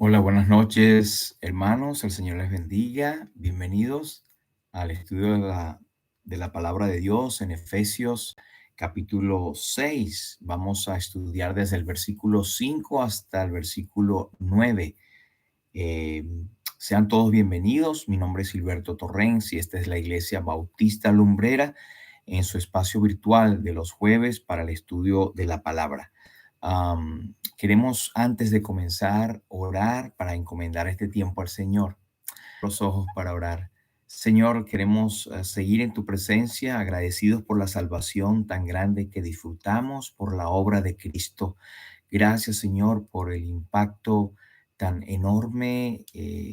Hola, buenas noches, hermanos. El Señor les bendiga. Bienvenidos al estudio de la palabra de Dios en Efesios capítulo 6. Vamos a estudiar desde el versículo 5 hasta el versículo 9. Eh, Sean todos bienvenidos. Mi nombre es Gilberto Torrens y esta es la Iglesia Bautista Lumbrera en su espacio virtual de los jueves para el estudio de la palabra. Queremos, antes de comenzar, orar para encomendar este tiempo al Señor. Los ojos para orar. Señor, queremos seguir en tu presencia, agradecidos por la salvación tan grande que disfrutamos, por la obra de Cristo. Gracias, Señor, por el impacto tan enorme,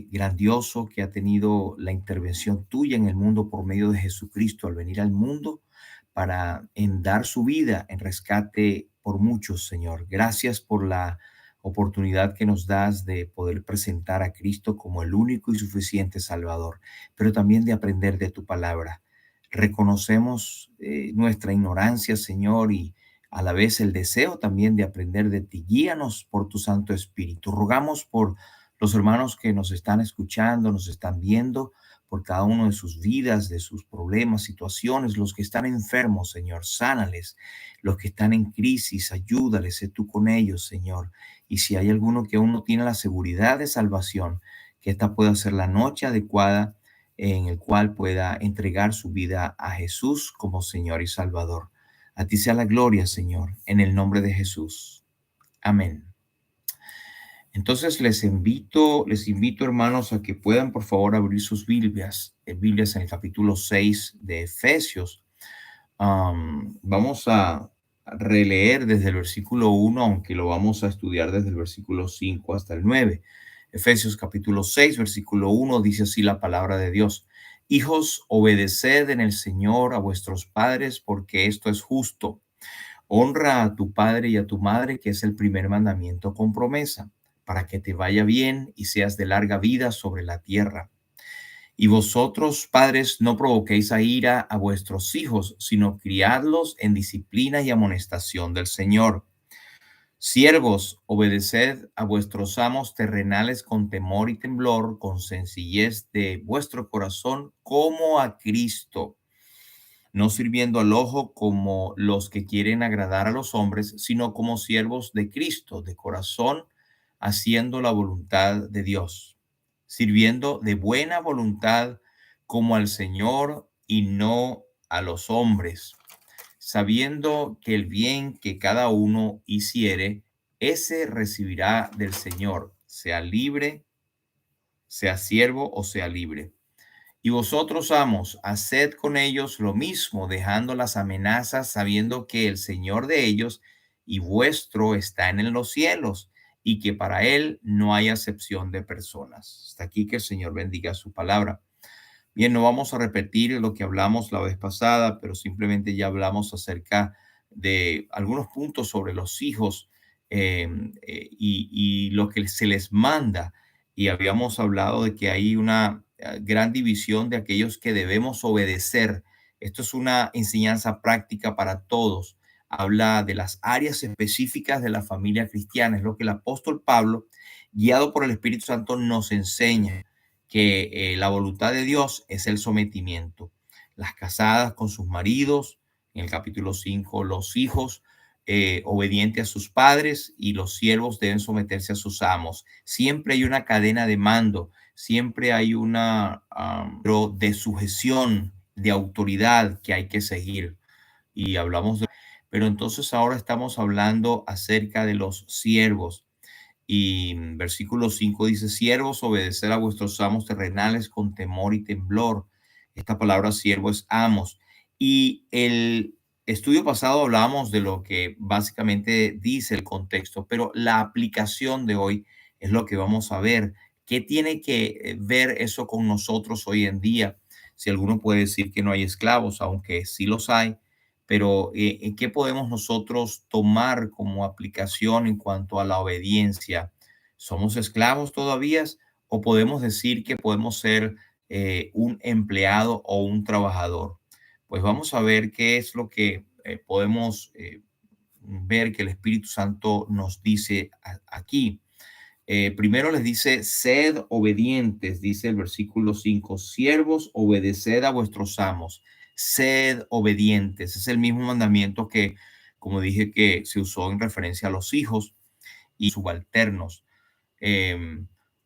grandioso que ha tenido la intervención tuya en el mundo por medio de Jesucristo al venir al mundo para dar su vida en rescate por muchos, Señor. Gracias por la oportunidad que nos das de poder presentar a Cristo como el único y suficiente Salvador, pero también de aprender de tu palabra. Reconocemos nuestra ignorancia, Señor, y a la vez el deseo también de aprender de ti. Guíanos por tu Santo Espíritu. Rogamos por los hermanos que nos están escuchando, nos están viendo, por cada uno de sus vidas, de sus problemas, situaciones, los que están enfermos, Señor, sánales, los que están en crisis, ayúdales, sé tú con ellos, Señor. Y si hay alguno que aún no tiene la seguridad de salvación, que esta pueda ser la noche adecuada en el cual pueda entregar su vida a Jesús como Señor y Salvador. A ti sea la gloria, Señor, en el nombre de Jesús. Amén. Entonces les invito, hermanos, a que puedan por favor abrir sus Biblias en el capítulo 6 de Efesios. Vamos a releer desde el versículo 1, aunque lo vamos a estudiar desde el versículo 5 hasta el 9. Efesios capítulo 6, versículo 1 dice así la palabra de Dios. Hijos, obedeced en el Señor a vuestros padres, porque esto es justo. Honra a tu padre y a tu madre, que es el primer mandamiento con promesa, para que te vaya bien y seas de larga vida sobre la tierra. Y vosotros, padres, no provoquéis a ira a vuestros hijos, sino criadlos en disciplina y amonestación del Señor. Siervos, obedeced a vuestros amos terrenales con temor y temblor, con sencillez de vuestro corazón, como a Cristo, no sirviendo al ojo como los que quieren agradar a los hombres, sino como siervos de Cristo, de corazón, haciendo la voluntad de Dios, sirviendo de buena voluntad como al Señor y no a los hombres, sabiendo que el bien que cada uno hiciere, ese recibirá del Señor, sea libre, sea siervo o sea libre. Y vosotros, amos, haced con ellos lo mismo, dejando las amenazas, sabiendo que el Señor de ellos y vuestro está en los cielos, y que para él no hay acepción de personas. Hasta aquí, que el Señor bendiga su palabra. Bien, no vamos a repetir lo que hablamos la vez pasada, pero simplemente ya hablamos acerca de algunos puntos sobre los hijos, y lo que se les manda. Y habíamos hablado de que hay una gran división de aquellos que debemos obedecer. Esto es una enseñanza práctica para todos. Habla de las áreas específicas de la familia cristiana. Es lo que el apóstol Pablo, guiado por el Espíritu Santo, nos enseña, que la voluntad de Dios es el sometimiento. Las casadas con sus maridos, en el capítulo 5, los hijos obedientes a sus padres, y los siervos deben someterse a sus amos. Siempre hay una cadena de mando, siempre hay una de sujeción, de autoridad que hay que seguir. Y hablamos de... Pero entonces ahora estamos hablando acerca de los siervos. Y versículo 5 dice: siervos, obedecer a vuestros amos terrenales con temor y temblor. Esta palabra siervo es amos. Y el estudio pasado hablábamos de lo que básicamente dice el contexto, pero la aplicación de hoy es lo que vamos a ver. ¿Qué tiene que ver eso con nosotros hoy en día? Si alguno puede decir que no hay esclavos, aunque sí los hay, pero ¿en qué podemos nosotros tomar como aplicación en cuanto a la obediencia? ¿Somos esclavos todavía, o podemos decir que podemos ser un empleado o un trabajador? Pues vamos a ver qué es lo que podemos ver que el Espíritu Santo nos dice aquí. Primero les dice, sed obedientes, dice el versículo 5, siervos, obedeced a vuestros amos, sed obedientes. Es el mismo mandamiento que, como dije, que se usó en referencia a los hijos y subalternos. Eh,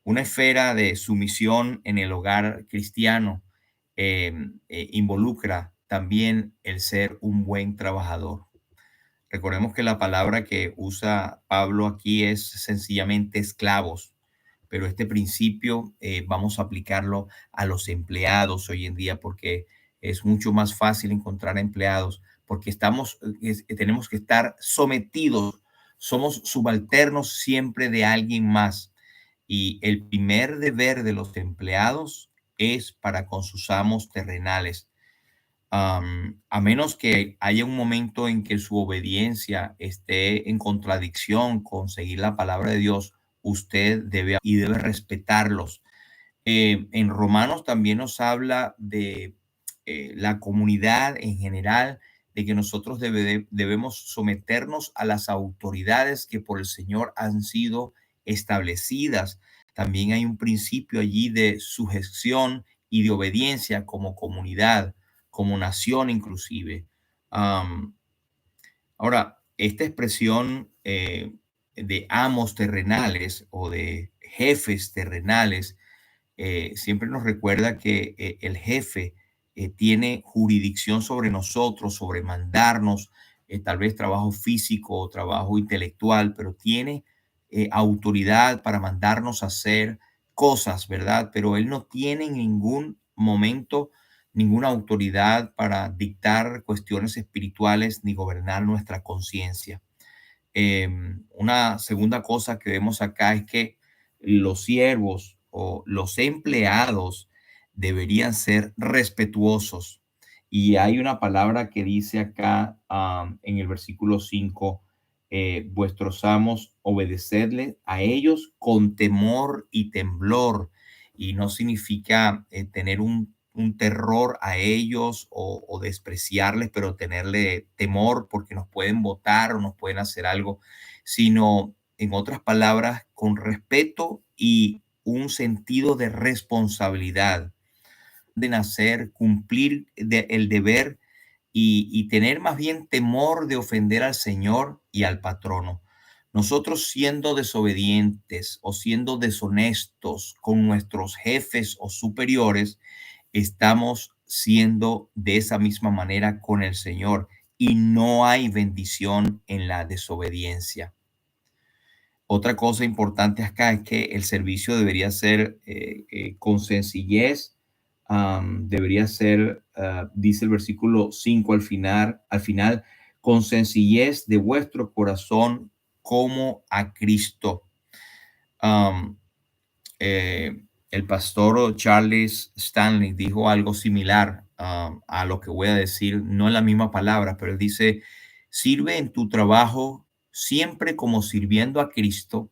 una esfera de sumisión en el hogar cristiano involucra también el ser un buen trabajador. Recordemos que la palabra que usa Pablo aquí es sencillamente esclavos, pero este principio vamos a aplicarlo a los empleados hoy en día porque es mucho más fácil encontrar empleados porque tenemos que estar sometidos, somos subalternos siempre de alguien más y el primer deber de los empleados es para con sus amos terrenales. A menos que haya un momento en que su obediencia esté en contradicción con seguir la palabra de Dios, usted debe respetarlos. En Romanos también nos habla de la comunidad en general, de que nosotros debemos someternos a las autoridades que por el Señor han sido establecidas. También hay un principio allí de sujeción y de obediencia como comunidad, como nación inclusive. Am, Ahora, esta expresión de amos terrenales o de jefes terrenales siempre nos recuerda que el jefe tiene jurisdicción sobre nosotros, sobre mandarnos, tal vez trabajo físico o trabajo intelectual, pero tiene autoridad para mandarnos a hacer cosas, ¿verdad? Pero él no tiene en ningún momento ninguna autoridad para dictar cuestiones espirituales ni gobernar nuestra conciencia. Una segunda cosa que vemos acá es que los siervos o los empleados deberían ser respetuosos. Y hay una palabra que dice acá en el versículo 5, vuestros amos, obedecedle a ellos con temor y temblor. Y no significa tener un terror a ellos o despreciarles, pero tenerle temor porque nos pueden votar o nos pueden hacer algo, sino, en otras palabras, con respeto y un sentido de responsabilidad, de nacer, cumplir el deber y tener más bien temor de ofender al Señor y al patrono. Nosotros siendo desobedientes o siendo deshonestos con nuestros jefes o superiores, estamos siendo de esa misma manera con el Señor y no hay bendición en la desobediencia. Otra cosa importante acá es que el servicio debería ser con sencillez, debería ser, dice el versículo 5 al final, con sencillez de vuestro corazón como a Cristo. Um, el pastor Charles Stanley dijo algo similar a lo que voy a decir, no en la misma palabra, pero él dice, sirve en tu trabajo siempre como sirviendo a Cristo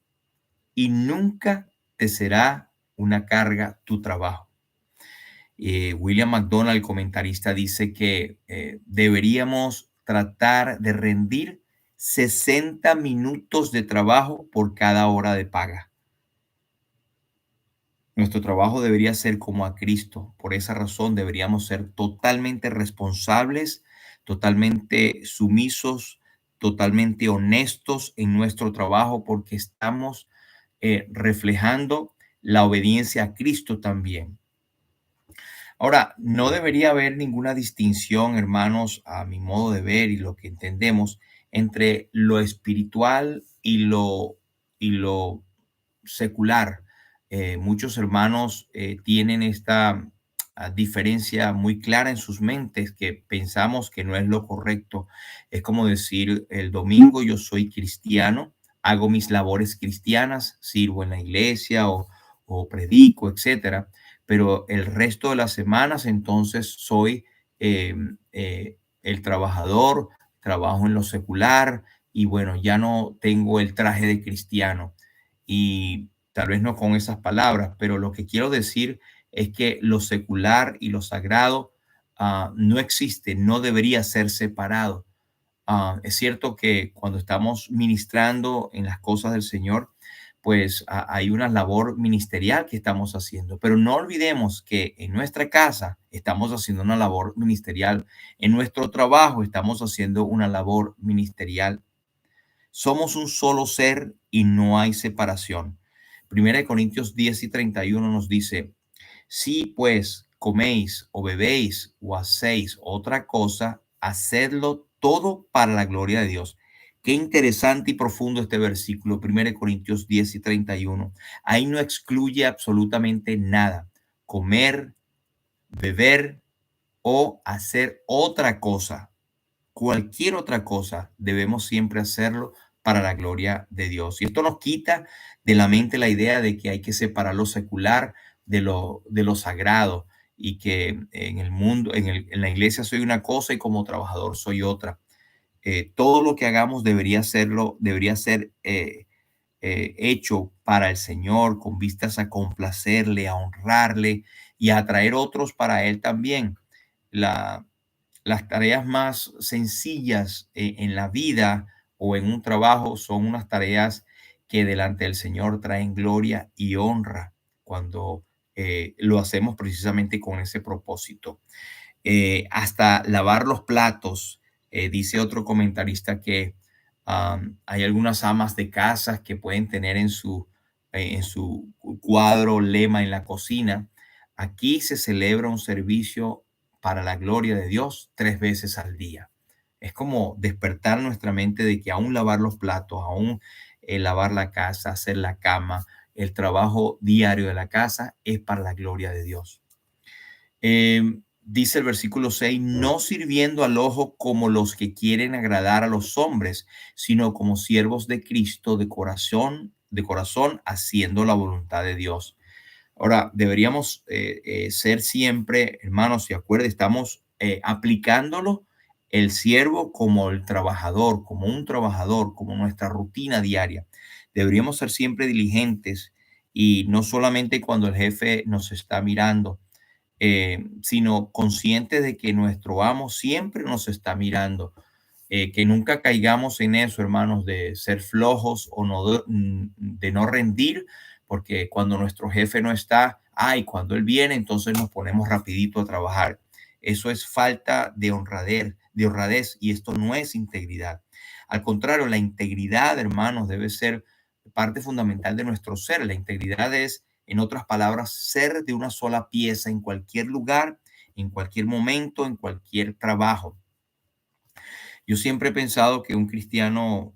y nunca te será una carga tu trabajo. William McDonald, el comentarista, dice que deberíamos tratar de rendir 60 minutos de trabajo por cada hora de paga. Nuestro trabajo debería ser como a Cristo. Por esa razón deberíamos ser totalmente responsables, totalmente sumisos, totalmente honestos en nuestro trabajo porque estamos reflejando la obediencia a Cristo también. Ahora, no debería haber ninguna distinción, hermanos, a mi modo de ver y lo que entendemos entre lo espiritual y lo secular. Muchos hermanos tienen esta diferencia muy clara en sus mentes que pensamos que no es lo correcto. Es como decir, el domingo yo soy cristiano, hago mis labores cristianas, sirvo en la iglesia o predico, etcétera, pero el resto de las semanas entonces soy eh, el trabajador, trabajo en lo secular y bueno, ya no tengo el traje de cristiano. Y tal vez no con esas palabras, pero lo que quiero decir es que lo secular y lo sagrado no existe, no debería ser separado. Es cierto que cuando estamos ministrando en las cosas del Señor, pues hay una labor ministerial que estamos haciendo. Pero no olvidemos que en nuestra casa estamos haciendo una labor ministerial, en nuestro trabajo estamos haciendo una labor ministerial. Somos un solo ser y no hay separación. Primera de Corintios 10:31 nos dice, si pues coméis o bebéis o hacéis otra cosa, hacedlo todo para la gloria de Dios. Qué interesante y profundo este versículo, 1 Corintios 10:31. Ahí no excluye absolutamente nada. Comer, beber o hacer otra cosa, cualquier otra cosa, debemos siempre hacerlo para la gloria de Dios. Y esto nos quita de la mente la idea de que hay que separar lo secular de lo sagrado y que en el mundo, en la iglesia soy una cosa y como trabajador soy otra. Todo lo que hagamos debería ser hecho para el Señor con vistas a complacerle, a honrarle y a atraer otros para Él también. La, las tareas más sencillas en la vida o en un trabajo son unas tareas que delante del Señor traen gloria y honra cuando lo hacemos precisamente con ese propósito. Hasta lavar los platos. Dice otro comentarista que hay algunas amas de casa que pueden tener en su cuadro lema en la cocina. Aquí se celebra un servicio para la gloria de Dios 3 veces al día. Es como despertar nuestra mente de que aún lavar los platos, aún lavar la casa, hacer la cama, el trabajo diario de la casa es para la gloria de Dios. Dice el versículo 6, no sirviendo al ojo como los que quieren agradar a los hombres, sino como siervos de Cristo de corazón, haciendo la voluntad de Dios. Ahora, deberíamos ser siempre, hermanos, y acuerden, estamos aplicándolo el siervo como el trabajador, como un trabajador, como nuestra rutina diaria. Deberíamos ser siempre diligentes y no solamente cuando el jefe nos está mirando, sino conscientes de que nuestro amo siempre nos está mirando. Que nunca caigamos en eso, hermanos, de ser flojos o de no rendir, porque cuando nuestro jefe no está, cuando él viene, entonces nos ponemos rapidito a trabajar. Eso es falta de honradez, y esto no es integridad. Al contrario, la integridad, hermanos, debe ser parte fundamental de nuestro ser. La integridad es, en otras palabras, ser de una sola pieza en cualquier lugar, en cualquier momento, en cualquier trabajo. Yo siempre he pensado que un cristiano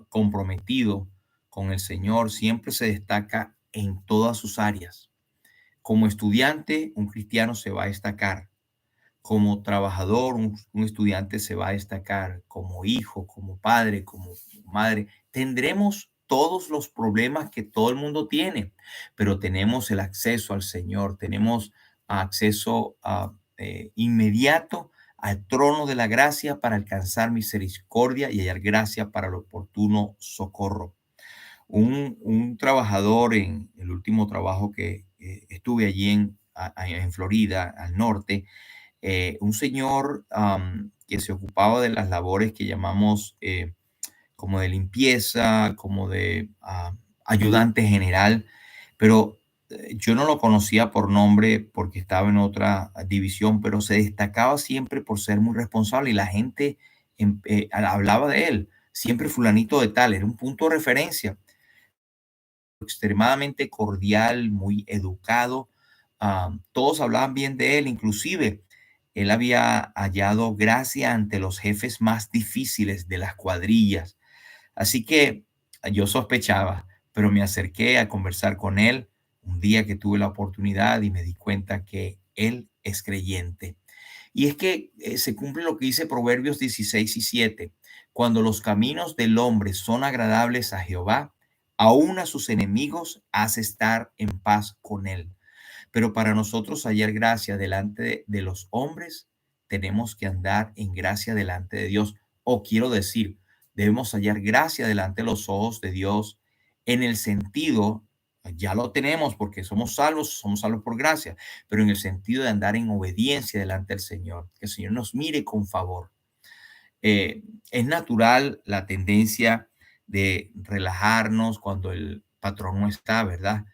comprometido con el Señor siempre se destaca en todas sus áreas. Como estudiante, un cristiano se va a destacar. Como trabajador, un estudiante se va a destacar. Como hijo, como padre, como madre. Tendremos todos los problemas que todo el mundo tiene, pero tenemos el acceso al Señor, tenemos acceso inmediato al trono de la gracia para alcanzar misericordia y hallar gracia para el oportuno socorro. Un trabajador en el último trabajo que estuve allí en Florida, al norte, un señor que se ocupaba de las labores que llamamos como de limpieza, como de ayudante general, pero yo no lo conocía por nombre porque estaba en otra división, pero se destacaba siempre por ser muy responsable y la gente hablaba de él, siempre fulanito de tal, era un punto de referencia, extremadamente cordial, muy educado. Todos hablaban bien de él, inclusive él había hallado gracia ante los jefes más difíciles de las cuadrillas. Así que yo sospechaba, pero me acerqué a conversar con él un día que tuve la oportunidad y me di cuenta que él es creyente. Y es que se cumple lo que dice Proverbios 16:7. Cuando los caminos del hombre son agradables a Jehová, aún a sus enemigos hace estar en paz con él. Pero para nosotros hallar gracia delante de los hombres, tenemos que andar en gracia delante de Dios. O quiero decir, debemos hallar gracia delante de los ojos de Dios en el sentido, ya lo tenemos porque somos salvos por gracia, pero en el sentido de andar en obediencia delante del Señor, que el Señor nos mire con favor. Es natural la tendencia de relajarnos cuando el patrón no está, ¿verdad?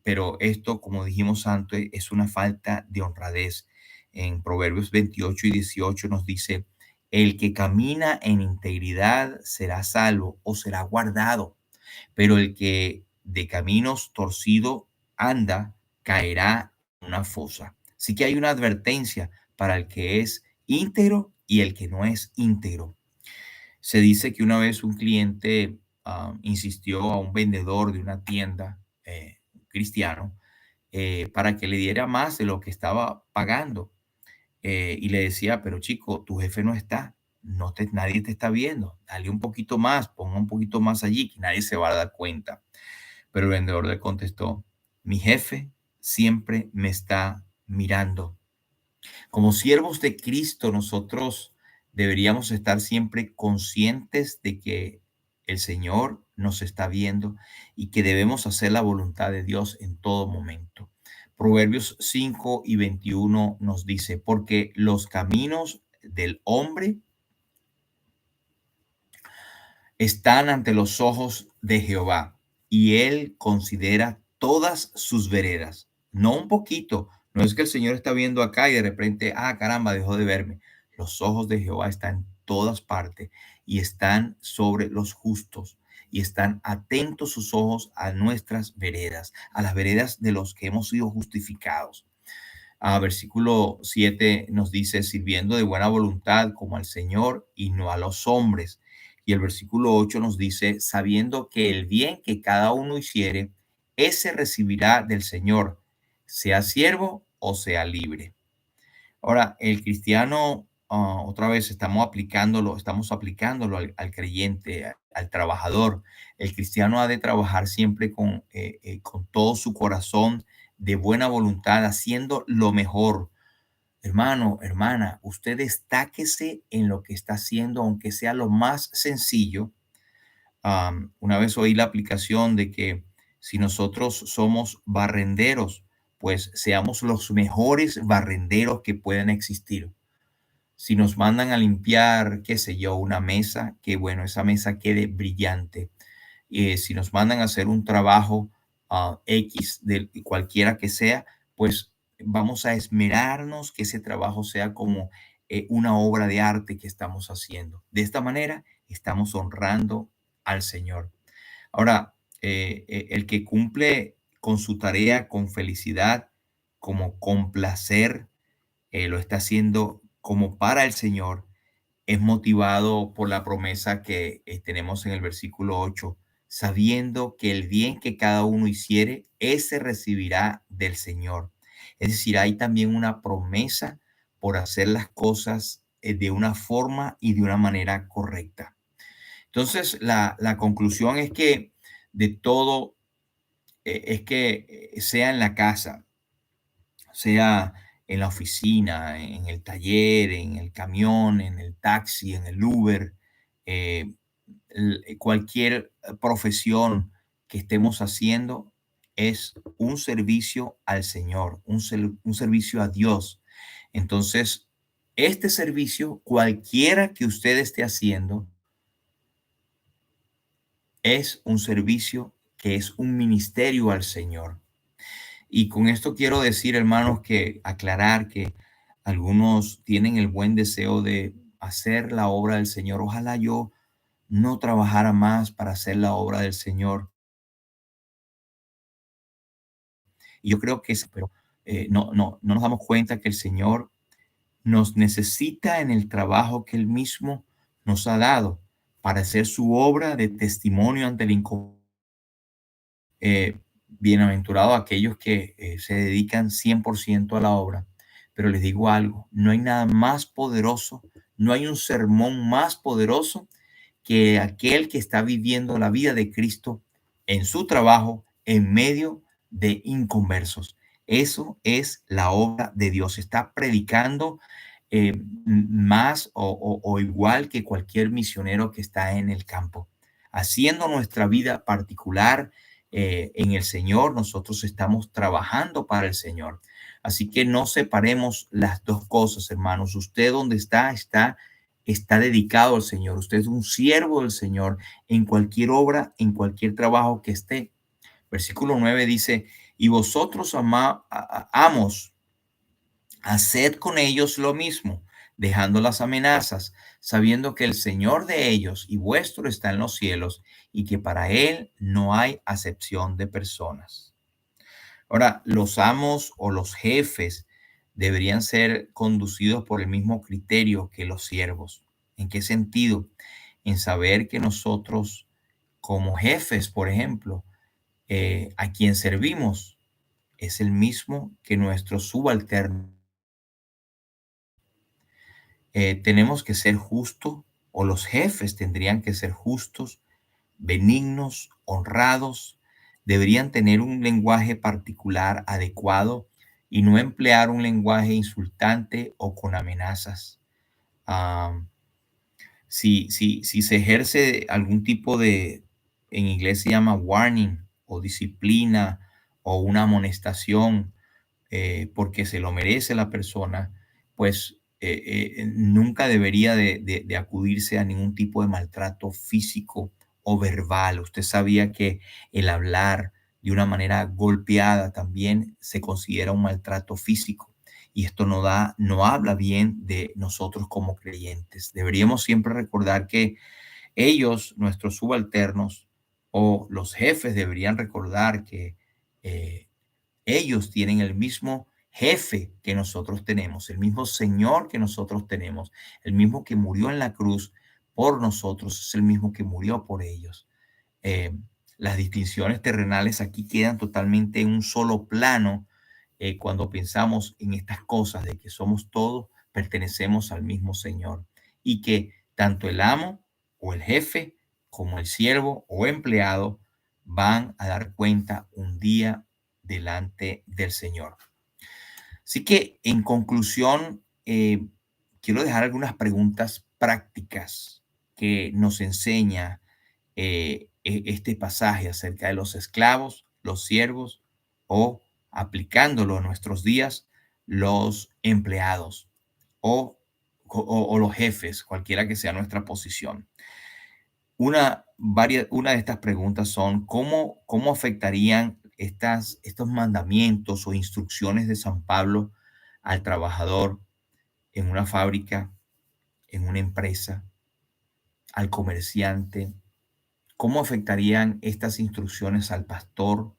Pero esto, como dijimos antes, es una falta de honradez. En Proverbios 28:18 nos dice, el que camina en integridad será salvo o será guardado, pero el que de caminos torcido anda caerá en una fosa. Así que hay una advertencia para el que es íntegro y el que no es íntegro. Se dice que una vez un cliente insistió a un vendedor de una tienda cristiano para que le diera más de lo que estaba pagando. Y le decía, pero chico, tu jefe no está, nadie te está viendo, dale un poquito más, ponga un poquito más allí, que nadie se va a dar cuenta. Pero el vendedor le contestó, mi jefe siempre me está mirando. Como siervos de Cristo, nosotros deberíamos estar siempre conscientes de que el Señor nos está viendo y que debemos hacer la voluntad de Dios en todo momento. Proverbios 5:21 nos dice, porque los caminos del hombre están ante los ojos de Jehová y él considera todas sus veredas. No un poquito, no es que el Señor está viendo acá y de repente, ah, caramba, dejó de verme. Los ojos de Jehová están en todas partes y están sobre los justos y están atentos sus ojos a nuestras veredas, a las veredas de los que hemos sido justificados. Versículo 7 nos dice, sirviendo de buena voluntad como al Señor y no a los hombres. Y el versículo 8 nos dice, sabiendo que el bien que cada uno hiciere, ese recibirá del Señor, sea siervo o sea libre. Ahora, el cristiano, otra vez estamos aplicándolo al creyente, al trabajador. El cristiano ha de trabajar siempre con todo su corazón, de buena voluntad, haciendo lo mejor. Hermano, hermana, usted destáquese en lo que está haciendo, aunque sea lo más sencillo. Una vez oí la aplicación de que si nosotros somos barrenderos, pues seamos los mejores barrenderos que puedan existir. Si nos mandan a limpiar, qué sé yo, una mesa, que bueno, esa mesa quede brillante. Si nos mandan a hacer un trabajo X de cualquiera que sea, pues vamos a esmerarnos que ese trabajo sea como una obra de arte que estamos haciendo. De esta manera estamos honrando al Señor. Ahora, el que cumple con su tarea con felicidad, como con placer, lo está haciendo como para el Señor, es motivado por la promesa que tenemos en el versículo 8, sabiendo que el bien que cada uno hiciere, ese recibirá del Señor. Es decir, hay también una promesa por hacer las cosas de una forma y de una manera correcta. Entonces, la conclusión es que de todo, es que sea en la casa, sea en la oficina, en el taller, en el camión, en el taxi, en el Uber, eh, cualquier profesión que estemos haciendo es un servicio al Señor, un servicio a Dios. Entonces, este servicio, cualquiera que usted esté haciendo, es un servicio que es un ministerio al Señor. Y con esto quiero decir, hermanos, que aclarar que algunos tienen el buen deseo de hacer la obra del Señor. Ojalá yo no trabajara más para hacer la obra del Señor. Y yo creo que sí, pero no nos damos cuenta que el Señor nos necesita en el trabajo que Él mismo nos ha dado para hacer su obra de testimonio ante el bienaventurados aquellos que se dedican 100% a la obra. Pero les digo algo, no hay nada más poderoso, no hay un sermón más poderoso que aquel que está viviendo la vida de Cristo en su trabajo en medio de inconversos. Eso es la obra de Dios. Está predicando más o igual que cualquier misionero que está en el campo, haciendo nuestra vida particular en el Señor. Nosotros estamos trabajando para el Señor. Así que no separemos las dos cosas, hermanos. Usted donde está está dedicado al Señor, usted es un siervo del Señor en cualquier obra, en cualquier trabajo que esté. Versículo 9 dice, y vosotros amos, haced con ellos lo mismo, dejando las amenazas, sabiendo que el Señor de ellos y vuestro está en los cielos y que para Él no hay acepción de personas. Ahora, los amos o los jefes deberían ser conducidos por el mismo criterio que los siervos. ¿En qué sentido? En saber que nosotros, como jefes, por ejemplo, a quien servimos es el mismo que nuestro subalterno. Tenemos que ser justos, o los jefes tendrían que ser justos, benignos, honrados, deberían tener un lenguaje particular adecuado y no emplear un lenguaje insultante o con amenazas. Am, si se ejerce algún tipo de, en inglés se llama warning o disciplina o una amonestación, porque se lo merece la persona, pues nunca debería de acudirse a ningún tipo de maltrato físico o verbal. Usted sabía que el hablar de una manera golpeada también se considera un maltrato físico. Y esto no habla bien de nosotros como creyentes. Deberíamos siempre recordar que ellos, nuestros subalternos o los jefes, deberían recordar que eh, ellos tienen el mismo jefe que nosotros tenemos, el mismo Señor que nosotros tenemos, el mismo que murió en la cruz por nosotros, es el mismo que murió por ellos. Eh, las distinciones terrenales aquí quedan totalmente en un solo plano cuando pensamos en estas cosas de que somos todos, pertenecemos al mismo Señor y que tanto el amo o el jefe como el siervo o empleado van a dar cuenta un día delante del Señor. Así que en conclusión, quiero dejar algunas preguntas prácticas que nos enseña este pasaje acerca de los esclavos, los siervos o aplicándolo a nuestros días, los empleados o los jefes, cualquiera que sea nuestra posición. Una de estas preguntas son, ¿cómo afectarían estos mandamientos o instrucciones de San Pablo al trabajador en una fábrica, en una empresa, al comerciante? ¿Cómo afectarían estas instrucciones al pastor,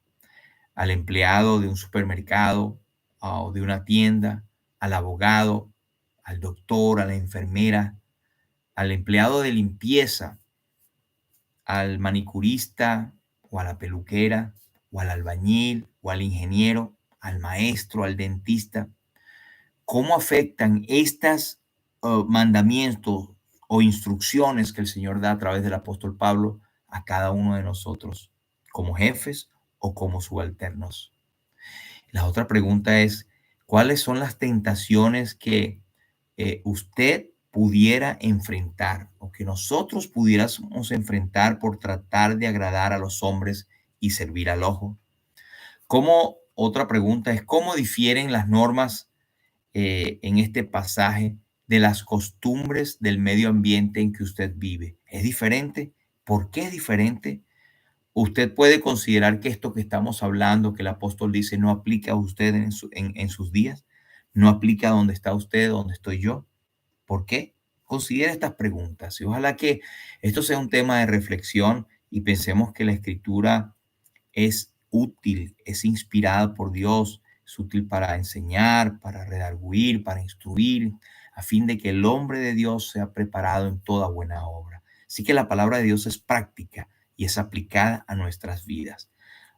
al empleado de un supermercado o de una tienda, al abogado, al doctor, a la enfermera, al empleado de limpieza, al manicurista o a la peluquera o al albañil o al ingeniero, al maestro, al dentista? ¿Cómo afectan estas mandamientos o instrucciones que el Señor da a través del apóstol Pablo a cada uno de nosotros como jefes o como subalternos? La otra pregunta es, ¿cuáles son las tentaciones que usted pudiera enfrentar o que nosotros pudiéramos enfrentar por tratar de agradar a los hombres y servir al ojo? Otra pregunta es, ¿cómo difieren las normas en este pasaje de las costumbres del medio ambiente en que usted vive? ¿Es diferente? ¿Por qué es diferente? Usted puede considerar que esto que estamos hablando, que el apóstol dice, no aplica a usted en sus días, no aplica a donde está usted, donde estoy yo. ¿Por qué? Considera estas preguntas y ojalá que esto sea un tema de reflexión y pensemos que la escritura es útil, es inspirada por Dios, es útil para enseñar, para redarguir, para instruir, a fin de que el hombre de Dios sea preparado en toda buena obra. Así que la palabra de Dios es práctica y es aplicada a nuestras vidas.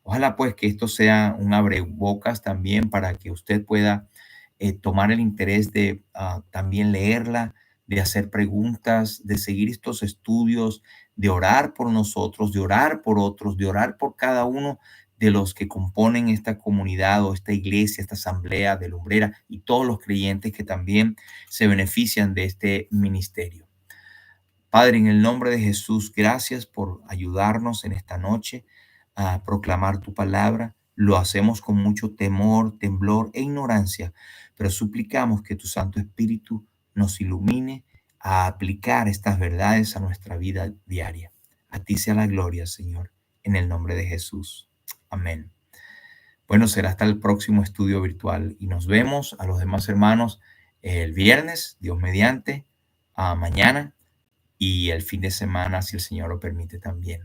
Ojalá pues que esto sea un abrebocas también para que usted pueda tomar el interés de también leerla, de hacer preguntas, de seguir estos estudios, de orar por nosotros, de orar por otros, de orar por cada uno de los que componen esta comunidad o esta iglesia, esta asamblea de lumbrera y todos los creyentes que también se benefician de este ministerio. Padre, en el nombre de Jesús, gracias por ayudarnos en esta noche a proclamar tu palabra. Lo hacemos con mucho temor, temblor e ignorancia, pero suplicamos que tu Santo Espíritu nos ilumine a aplicar estas verdades a nuestra vida diaria. A ti sea la gloria, Señor, en el nombre de Jesús. Amén. Bueno, será hasta el próximo estudio virtual y nos vemos a los demás hermanos el viernes, Dios mediante, a mañana y el fin de semana, si el Señor lo permite también.